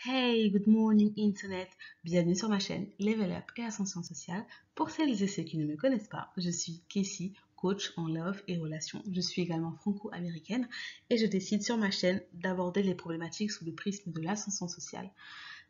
Hey, good morning Internet. Bienvenue sur ma chaîne Level Up et Ascension Sociale. Pour celles et ceux qui ne me connaissent pas, je suis Casey, coach en love et relations. Je suis également franco-américaine et je décide sur ma chaîne d'aborder les problématiques sous le prisme de l'ascension sociale,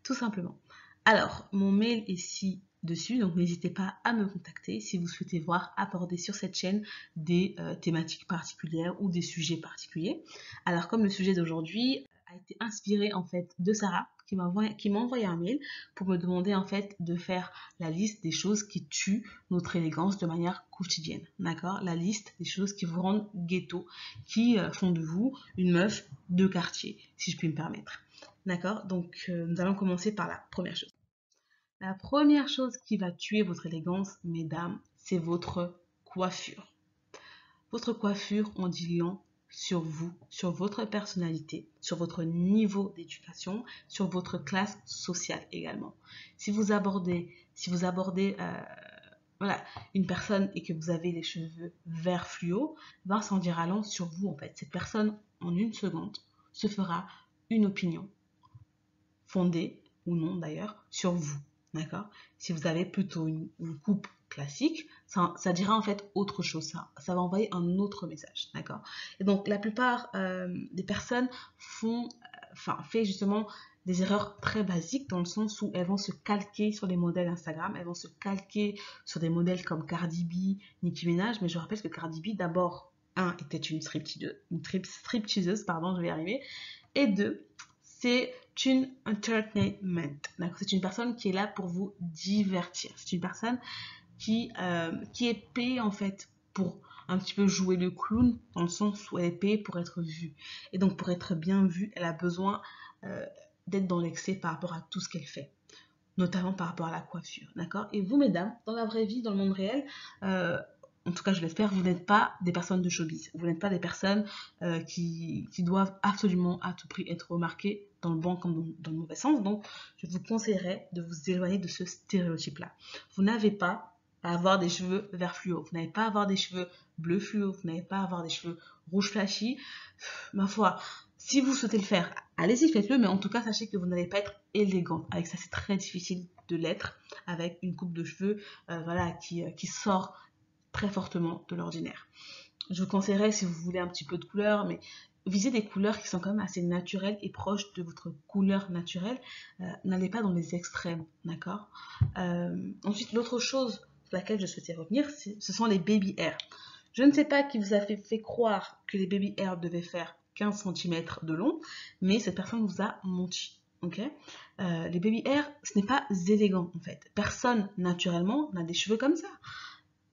tout simplement. Alors, mon mail est ci-dessus, donc n'hésitez pas à me contacter si vous souhaitez voir aborder sur cette chaîne des thématiques particulières ou des sujets particuliers. Alors, comme le sujet d'aujourd'hui a été inspiré en fait de Sarah qui m'a envoyé un mail pour me demander en fait de faire la liste des choses qui tuent notre élégance de manière quotidienne, d'accord? La liste des choses qui vous rendent ghetto, qui font de vous une meuf de quartier, si je puis me permettre. D'accord? Donc, nous allons commencer par la première chose. La première chose qui va tuer votre élégance, mesdames, c'est votre coiffure. Votre coiffure en dit long sur vous, sur votre personnalité, sur votre niveau d'éducation, sur votre classe sociale également. Si vous abordez voilà, une personne et que vous avez les cheveux vert fluo, ben, ça en dira long sur vous en fait. Cette personne, en une seconde, se fera une opinion fondée ou non d'ailleurs sur vous. D'accord? Si vous avez plutôt une coupe classique, ça dira en fait autre chose. Ça va envoyer un autre message. D'accord? Et donc, la plupart des personnes fait justement des erreurs très basiques dans le sens où elles vont se calquer sur les modèles Instagram, elles vont se calquer sur des modèles comme Cardi B, Nicki Minaj, mais je rappelle que Cardi B, d'abord, un, était une stripteaseuse, pardon, je vais y arriver, et deux, c'est une entertainment. C'est une personne qui est là pour vous divertir. C'est une personne qui est payée en fait pour un petit peu jouer le clown dans le sens où elle est payée pour être vue. Et donc pour être bien vue, elle a besoin euh, d'être dans l'excès par rapport à tout ce qu'elle fait, notamment par rapport à la coiffure, d'accord? Et vous, mesdames, dans la vraie vie, dans le monde réel, euh, en tout cas je l'espère, vous n'êtes pas des personnes de showbiz. Vous n'êtes pas des personnes qui doivent absolument à tout prix être remarquées dans le bon comme dans le mauvais sens. Donc, je vous conseillerais de vous éloigner de ce stéréotype-là. Vous n'avez pas à avoir des cheveux vert fluo. Vous n'avez pas à avoir des cheveux bleu fluo. Vous n'avez pas à avoir des cheveux rouge flashy. Ma foi, si vous souhaitez le faire, allez-y, faites-le, mais en tout cas, sachez que vous n'allez pas être élégant. Avec ça, c'est très difficile de l'être avec une coupe de cheveux voilà, qui sort très fortement de l'ordinaire. Je vous conseillerais, si vous voulez un petit peu de couleur, mais visez des couleurs qui sont quand même assez naturelles et proches de votre couleur naturelle. N'allez pas dans les extrêmes, d'accord? Ensuite, l'autre chose sur laquelle je souhaitais revenir, ce sont les baby hairs. Je ne sais pas qui vous a fait croire que les baby hairs devaient faire 15 cm de long, mais cette personne vous a menti. Ok? Les baby hairs, ce n'est pas élégant en fait. Personne naturellement n'a des cheveux comme ça.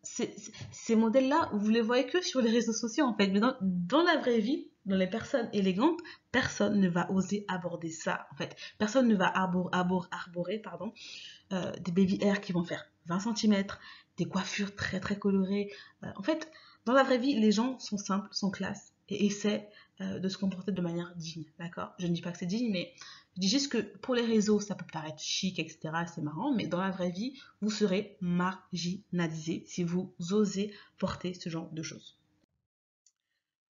Ces modèles-là, vous les voyez que sur les réseaux sociaux en fait. Mais dans la vraie vie, dans les personnes élégantes, personne ne va oser aborder ça en fait. Personne ne va arborer pardon, des baby hairs qui vont faire 20 cm, des coiffures très très colorées. En fait, dans la vraie vie, les gens sont simples, sont classe et essaient de se comporter de manière digne, d'accord? Je ne dis pas que c'est digne, mais je dis juste que pour les réseaux, ça peut paraître chic, etc. C'est marrant, mais dans la vraie vie, vous serez marginalisé si vous osez porter ce genre de choses.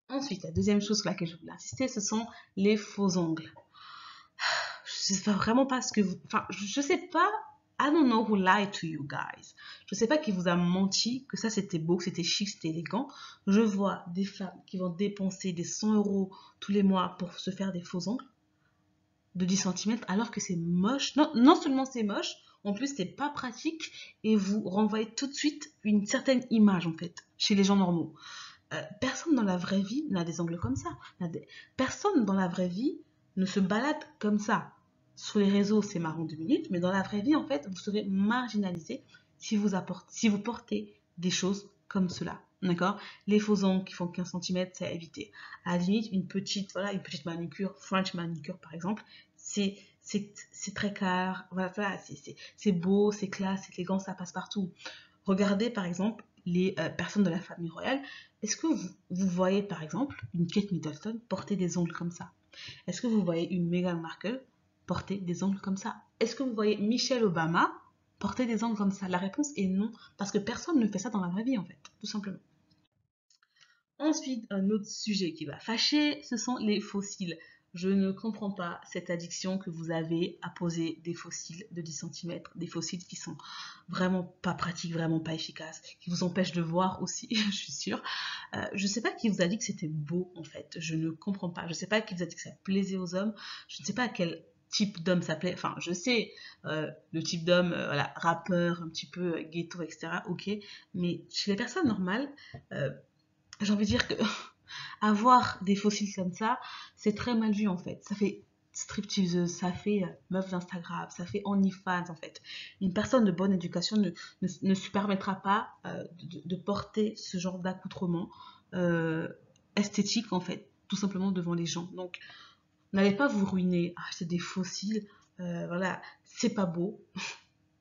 Ensuite, la deuxième chose sur laquelle je voulais insister, ce sont les faux ongles. Je sais vraiment pas ce que vous... Enfin, je sais pas. I don't know who lied to you guys. Je sais pas qui vous a menti, que ça c'était beau, que c'était chic, c'était élégant. Je vois des femmes qui vont dépenser des 100 euros tous les mois pour se faire des faux ongles de 10 cm alors que c'est moche. Non, non seulement c'est moche, en plus c'est pas pratique et vous renvoyez tout de suite une certaine image en fait chez les gens normaux. Personne dans la vraie vie n'a des ongles comme ça. Personne dans la vraie vie ne se balade comme ça. Sur les réseaux, c'est marrant 2 minutes, mais dans la vraie vie, en fait, vous serez marginalisé si vous portez des choses comme cela. D'accord? Les faux ongles qui font 15 cm, c'est à éviter. À la limite, une petite manucure, French manucure par exemple, c'est très clair, voilà, c'est beau, c'est classe, c'est élégant, ça passe partout. Regardez par exemple les personnes de la famille royale. Est-ce que vous voyez par exemple une Kate Middleton porter des ongles comme ça? Est-ce que vous voyez une Meghan Markle porter des ongles comme ça? Est-ce que vous voyez Michelle Obama porter des ongles comme ça? La réponse est non, parce que personne ne fait ça dans la vraie vie en fait, tout simplement. Ensuite, un autre sujet qui va fâcher, ce sont les fossiles. Je ne comprends pas cette addiction que vous avez à poser des fossiles de 10 cm, des fossiles qui sont vraiment pas pratiques, vraiment pas efficaces, qui vous empêchent de voir aussi, je suis sûre. Je ne sais pas qui vous a dit que c'était beau en fait, je ne comprends pas. Je ne sais pas qui vous a dit que ça plaisait aux hommes, je ne sais pas à quel type d'homme ça plaît. Enfin, je sais, le type d'homme, voilà, rappeur, un petit peu ghetto, etc. Ok, mais chez les personnes normales, euh, j'ai envie de dire que avoir des fossiles comme ça, c'est très mal vu en fait. Ça fait stripteaseuse, ça fait meuf d'Instagram, ça fait OnlyFans en fait. Une personne de bonne éducation ne se permettra pas de porter ce genre d'accoutrement euh, esthétique en fait, tout simplement devant les gens. Donc, n'allez pas vous ruiner, acheter des fossiles, voilà, c'est pas beau.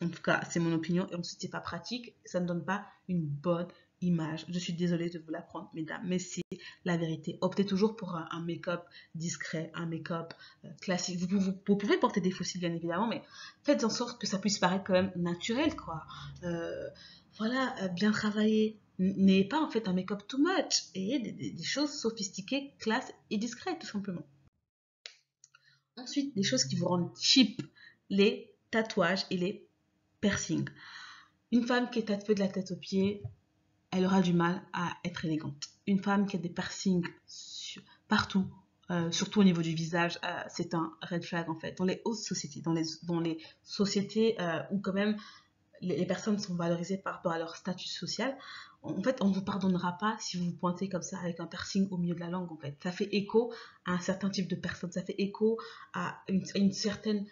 En tout cas, c'est mon opinion. Et ensuite, c'est pas pratique. Ça ne donne pas une bonne image. Je suis désolée de vous l'apprendre, mesdames, mais c'est la vérité. Optez toujours pour un make-up discret, un make-up classique. Vous pouvez porter des fossiles, bien évidemment, mais faites en sorte que ça puisse paraître quand même naturel, quoi. Voilà, bien travaillé. N'ayez pas en fait un make-up too much. Ayez des choses sophistiquées, classe et discrètes, tout simplement. Ensuite, des choses qui vous rendent cheap, les tatouages et les piercings. Une femme qui est tatouée de la tête aux pieds, elle aura du mal à être élégante. Une femme qui a des piercings partout, surtout au niveau du visage, c'est un red flag en fait. Dans les hautes sociétés, dans les sociétés où quand même les personnes sont valorisées par rapport à leur statut social, en fait, on ne vous pardonnera pas si vous vous pointez comme ça avec un piercing au milieu de la langue, en fait. Ça fait écho à un certain type de personne, ça fait écho à une certaine,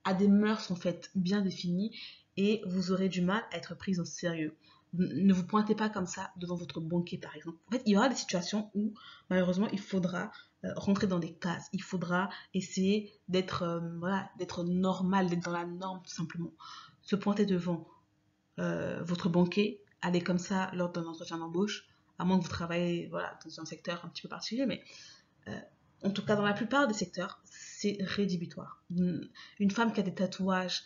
à des mœurs, en fait, bien définies, et vous aurez du mal à être prise au sérieux. Ne vous pointez pas comme ça devant votre banquier, par exemple. En fait, il y aura des situations où, malheureusement, il faudra rentrer dans des cases. Il faudra essayer d'être voilà, d'être normal, d'être dans la norme, tout simplement. Se pointer devant votre banquier, aller comme ça lors d'un entretien d'embauche, à moins que vous travaillez voilà, dans un secteur un petit peu particulier, mais euh, en tout cas dans la plupart des secteurs, c'est rédhibitoire. Une femme qui a des tatouages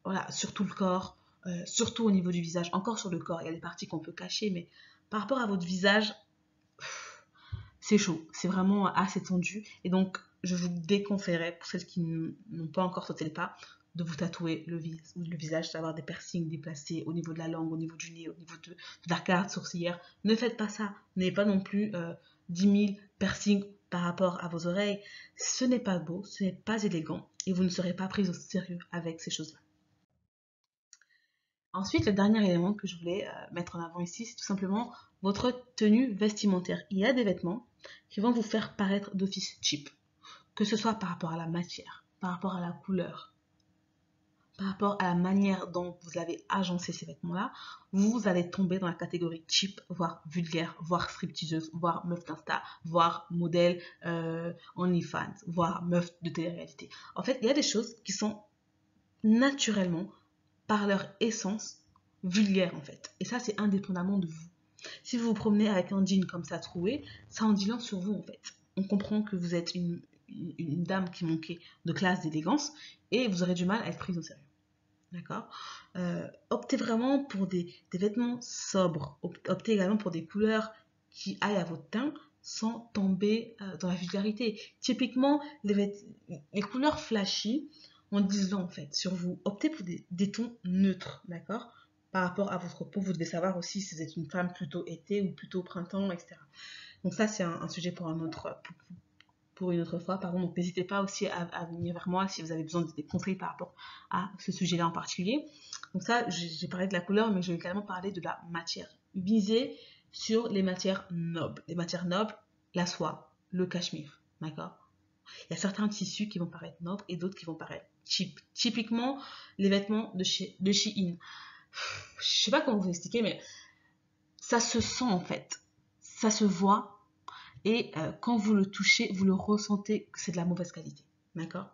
voilà, sur tout le corps, surtout au niveau du visage, encore sur le corps, il y a des parties qu'on peut cacher, mais par rapport à votre visage, c'est chaud, c'est vraiment assez tendu, et donc je vous déconseillerais, pour celles qui n'ont pas encore sauté le pas, de vous tatouer le visage, d'avoir des piercings déplacés au niveau de la langue, au niveau du nez, au niveau de l'arcade sourcilière. Ne faites pas ça. N'ayez pas non plus 10 000 piercings par rapport à vos oreilles. Ce n'est pas beau, ce n'est pas élégant et vous ne serez pas pris au sérieux avec ces choses-là. Ensuite, le dernier élément que je voulais mettre en avant ici, c'est tout simplement votre tenue vestimentaire. Il y a des vêtements qui vont vous faire paraître d'office cheap, que ce soit par rapport à la matière, par rapport à la couleur, par rapport à la manière dont vous avez agencé ces vêtements-là, vous allez tomber dans la catégorie cheap, voire vulgaire, voire stripteaseuse, voire meuf d'insta, voire modèle OnlyFans, voire meuf de télé-réalité. En fait, il y a des choses qui sont naturellement, par leur essence, vulgaires en fait. Et ça, c'est indépendamment de vous. Si vous vous promenez avec un jean comme ça troué, ça en dit long sur vous en fait. On comprend que vous êtes une dame qui manquait de classe, d'élégance, et vous aurez du mal à être prise au sérieux. D'accord. Optez vraiment pour des vêtements sobres. Optez également pour des couleurs qui aillent à votre teint sans tomber dans la vulgarité. Typiquement, les couleurs flashy en disent long en fait sur vous. Optez pour des tons neutres, d'accord. Par rapport à votre peau, vous devez savoir aussi si vous êtes une femme plutôt été ou plutôt printemps, etc. Donc ça, c'est un sujet pour pour une autre fois, pardon. Donc n'hésitez pas aussi à venir vers moi si vous avez besoin des conseils par rapport à ce sujet-là en particulier. Donc ça, j'ai parlé de la couleur, mais je vais également parler de la matière. Visez sur les matières nobles. Les matières nobles, la soie, le cachemire, d'accord. Il y a certains tissus qui vont paraître nobles et d'autres qui vont paraître cheap. Typiquement, les vêtements de Shein. Je sais pas comment vous expliquer, mais ça se sent en fait. Ça se voit et quand vous le touchez, vous le ressentez que c'est de la mauvaise qualité. D'accord.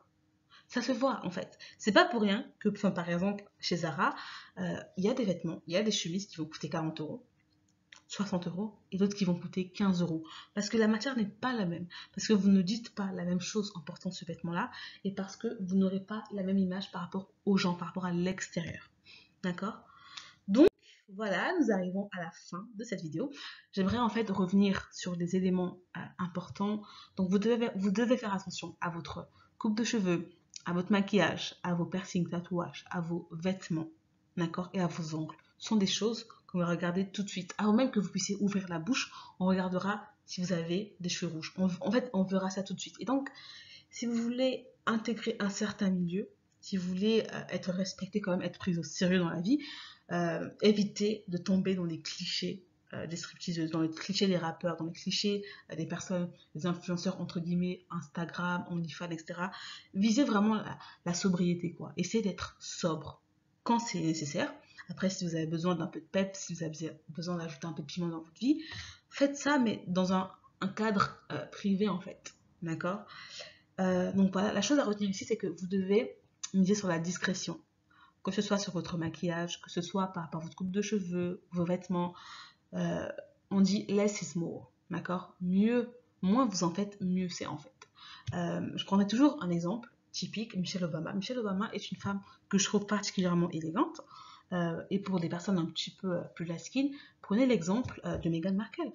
Ça se voit en fait. C'est pas pour rien que, enfin, par exemple, chez Zara, il y a des vêtements, il y a des chemises qui vont coûter 40 euros, 60 euros, et d'autres qui vont coûter 15 euros. Parce que la matière n'est pas la même. Parce que vous ne dites pas la même chose en portant ce vêtement-là, et parce que vous n'aurez pas la même image par rapport aux gens, par rapport à l'extérieur. D'accord. Donc, Voilà, nous arrivons à la fin de cette vidéo. J'aimerais en fait revenir sur des éléments importants. Donc vous devez faire attention à votre coupe de cheveux, à votre maquillage, à vos piercings, tatouages, à vos vêtements, d'accord, et à vos ongles. Ce sont des choses qu'on va regarder tout de suite. Avant même que vous puissiez ouvrir la bouche, on regardera si vous avez des cheveux rouges. En fait, on verra ça tout de suite. Et donc, si vous voulez intégrer un certain milieu, si vous voulez être respecté, quand même être pris au sérieux dans la vie, évitez de tomber dans les clichés des stripteaseuses, dans les clichés des rappeurs, dans les clichés des personnes, des influenceurs entre guillemets, Instagram, OnlyFans, etc. Visez vraiment la sobriété, quoi. Essayez d'être sobre quand c'est nécessaire. Après, si vous avez besoin d'un peu de peps, si vous avez besoin d'ajouter un peu de piment dans votre vie, faites ça, mais dans un cadre privé, en fait. D'accord. Donc voilà, la chose à retenir ici, c'est que vous devez miser sur la discrétion. Que ce soit sur votre maquillage, que ce soit par rapport à votre coupe de cheveux, vos vêtements. Euh, on dit less is more, d'accord. Moins vous en faites, mieux c'est en fait. Je prendrai toujours un exemple typique, Michelle Obama. Michelle Obama est une femme que je trouve particulièrement élégante. Et pour des personnes un petit peu plus light skin, prenez l'exemple de Meghan Markle.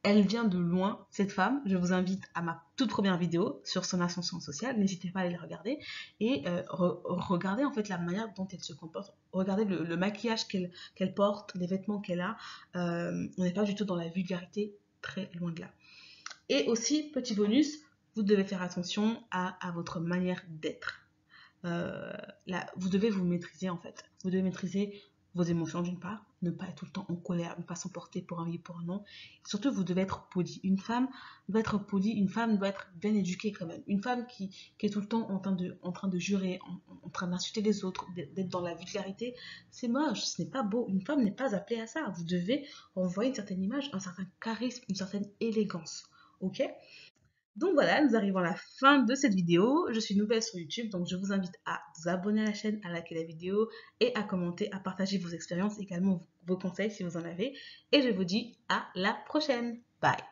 Elle vient de loin, cette femme. Je vous invite à ma toute première vidéo sur son ascension sociale. N'hésitez pas à aller la regarder. Et regardez en fait la manière dont elle se comporte. Regardez le maquillage qu'elle porte, les vêtements qu'elle a. On n'est pas du tout dans la vulgarité, très loin de là. Et aussi, petit bonus, vous devez faire attention à votre manière d'être. Vous devez vous maîtriser en fait. Vous devez maîtriser vos émotions d'une part, ne pas être tout le temps en colère, ne pas s'emporter pour un oui, pour un non. Et surtout, vous devez être poli. Une femme doit être polie, une femme doit être bien éduquée quand même. Une femme qui est tout le temps en train de jurer, en train d'insulter les autres, d'être dans la vulgarité, c'est moche, ce n'est pas beau. Une femme n'est pas appelée à ça. Vous devez renvoyer une certaine image, un certain charisme, une certaine élégance. Ok? Donc voilà, nous arrivons à la fin de cette vidéo. Je suis nouvelle sur YouTube, donc je vous invite à vous abonner à la chaîne, à liker la vidéo et à commenter, à partager vos expériences, également vos conseils si vous en avez. Et je vous dis à la prochaine. Bye!